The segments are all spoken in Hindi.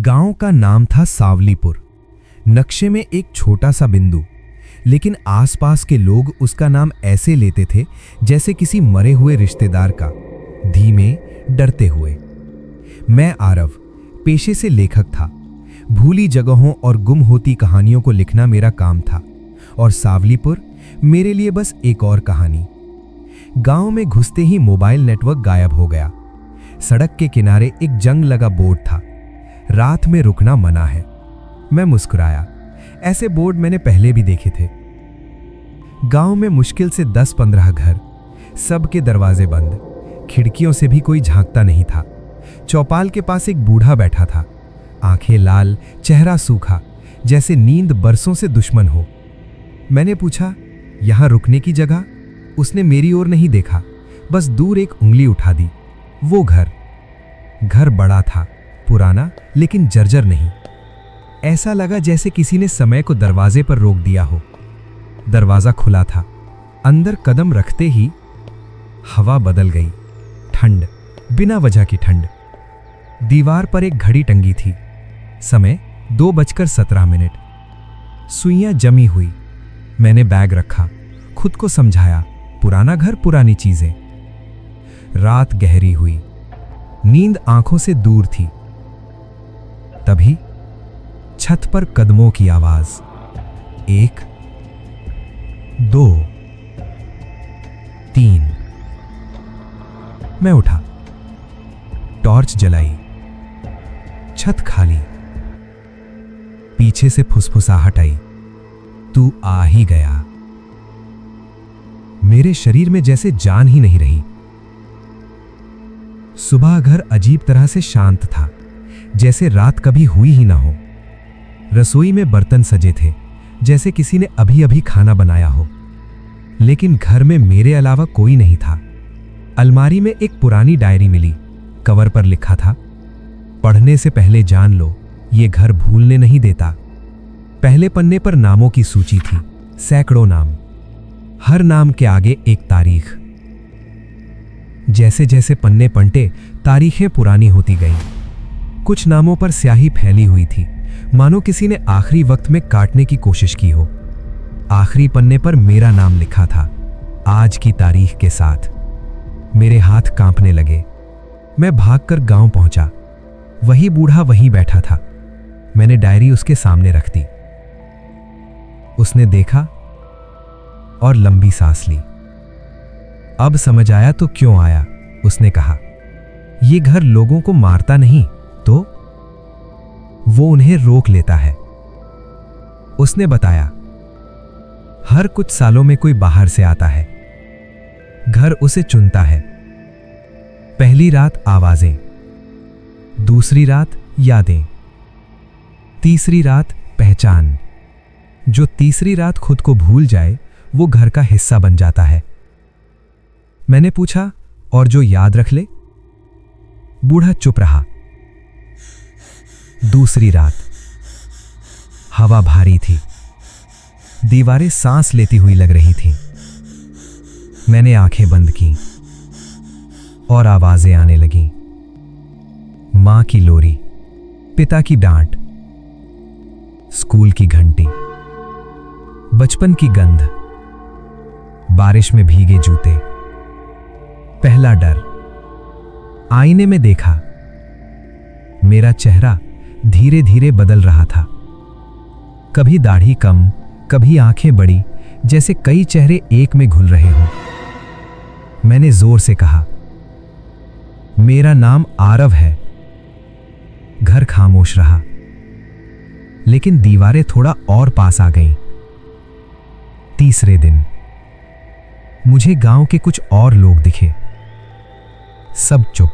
गांव का नाम था सावलीपुर। नक्शे में एक छोटा सा बिंदु, लेकिन आसपास के लोग उसका नाम ऐसे लेते थे जैसे किसी मरे हुए रिश्तेदार का, धीमे, डरते हुए। मैं आरव, पेशे से लेखक था। भूली जगहों और गुम होती कहानियों को लिखना मेरा काम था, और सावलीपुर मेरे लिए बस एक और कहानी। गांव में घुसते ही मोबाइल नेटवर्क गायब हो गया। सड़क के किनारे एक जंग लगा बोर्ड था, रात में रुकना मना है। मैं मुस्कुराया, ऐसे बोर्ड मैंने पहले भी देखे थे। गांव में मुश्किल से 10-15 घर, सबके दरवाजे बंद, खिड़कियों से भी कोई झांकता नहीं था। चौपाल के पास एक बूढ़ा बैठा था, आंखें लाल, चेहरा सूखा, जैसे नींद बरसों से दुश्मन हो। मैंने पूछा, यहां रुकने की जगह? उसने मेरी ओर नहीं देखा, बस दूर एक उंगली उठा दी। वो घर बड़ा था, पुराना, लेकिन जर्जर नहीं। ऐसा लगा जैसे किसी ने समय को दरवाजे पर रोक दिया हो। दरवाजा खुला था। अंदर कदम रखते ही हवा बदल गई। ठंड, बिना वजह की ठंड। दीवार पर एक घड़ी टंगी थी, समय 2:17। सुइयां जमी हुई। मैंने बैग रखा, खुद को समझाया, पुराना घर, पुरानी चीजें। रात गहरी हुई, नींद आंखों से दूर थी। तभी छत पर कदमों की आवाज। 1, 2, 3। मैं उठा, टॉर्च जलाई। छत खाली। पीछे से फुसफुसाहट आई, तू आ ही गया। मेरे शरीर में जैसे जान ही नहीं रही। सुबह घर अजीब तरह से शांत था, जैसे रात कभी हुई ही ना हो। रसोई में बर्तन सजे थे, जैसे किसी ने अभी अभी खाना बनाया हो। लेकिन घर में मेरे अलावा कोई नहीं था। अलमारी में एक पुरानी डायरी मिली, कवर पर लिखा था, पढ़ने से पहले जान लो, ये घर भूलने नहीं देता। पहले पन्ने पर नामों की सूची थी, सैकड़ों नाम, हर नाम के आगे एक तारीख। जैसे जैसे पन्ने पलटे, तारीखें पुरानी होती गईं। कुछ नामों पर स्याही फैली हुई थी, मानो किसी ने आखिरी वक्त में काटने की कोशिश की हो। आखिरी पन्ने पर मेरा नाम लिखा था, आज की तारीख के साथ। मेरे हाथ कांपने लगे। मैं भागकर गांव पहुंचा। वही बूढ़ा वहीं बैठा था। मैंने डायरी उसके सामने रख दी। उसने देखा और लंबी सांस ली। अब समझ आया तो क्यों आया, उसने कहा। ये घर लोगों को मारता नहीं तो वो उन्हें रोक लेता है। उसने बताया, हर कुछ सालों में कोई बाहर से आता है, घर उसे चुनता है। पहली रात आवाजें, दूसरी रात यादें, तीसरी रात पहचान। जो तीसरी रात खुद को भूल जाए, वो घर का हिस्सा बन जाता है। मैंने पूछा, और जो याद रख ले? बूढ़ा चुप रहा। दूसरी रात, हवा भारी थी, दीवारें सांस लेती हुई लग रही थीं। मैंने आंखें बंद की और आवाजें आने लगीं। मां की लोरी, पिता की डांट, स्कूल की घंटी, बचपन की गंध, बारिश में भीगे जूते। पहला डर। आईने में देखा, मेरा चेहरा धीरे धीरे बदल रहा था। कभी दाढ़ी कम, कभी आंखें बड़ी, जैसे कई चेहरे एक में घुल रहे हों। मैंने जोर से कहा, मेरा नाम आरव है। घर खामोश रहा, लेकिन दीवारें थोड़ा और पास आ गईं। तीसरे दिन मुझे गांव के कुछ और लोग दिखे। सब चुप,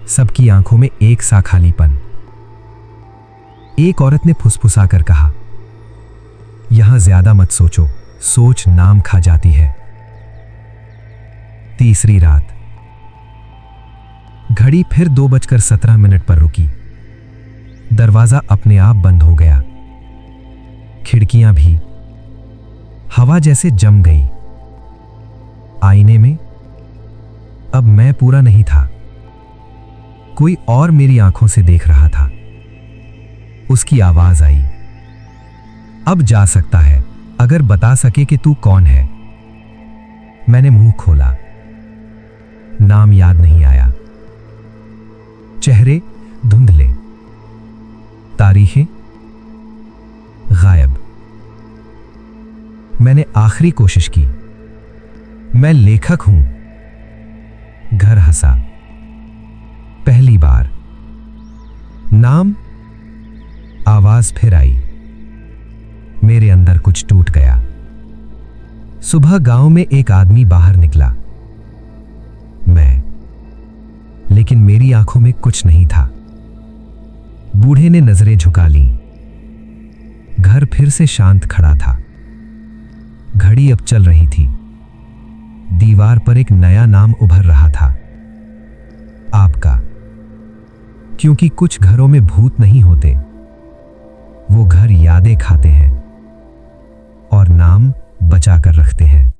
सबकी आंखों में एक सा खालीपन। एक औरत ने फुसफुसाकर कहा, यहां ज्यादा मत सोचो, सोच नाम खा जाती है। तीसरी रात, घड़ी फिर 2:17 पर रुकी। दरवाजा अपने आप बंद हो गया, खिड़कियां भी। हवा जैसे जम गई। आईने में अब मैं पूरा नहीं था, कोई और मेरी आंखों से देख रहा था। उसकी आवाज आई, अब जा सकता है अगर बता सके कि तू कौन है। मैंने मुंह खोला, नाम याद नहीं आया, चेहरे धुंधले, तारीखें गायब। मैंने आखिरी कोशिश की, मैं लेखक हूं। घर हंसा, पहली बार। नाम? आवाज फिर आई। मेरे अंदर कुछ टूट गया। सुबह गांव में एक आदमी बाहर निकला, मैं, लेकिन मेरी आंखों में कुछ नहीं था। बूढ़े ने नजरें झुका लीं। घर फिर से शांत खड़ा था। घड़ी अब चल रही थी। दीवार पर एक नया नाम उभर रहा था, आपका। क्योंकि कुछ घरों में भूत नहीं होते, वो घर यादें खाते हैं और नाम बचा कर रखते हैं।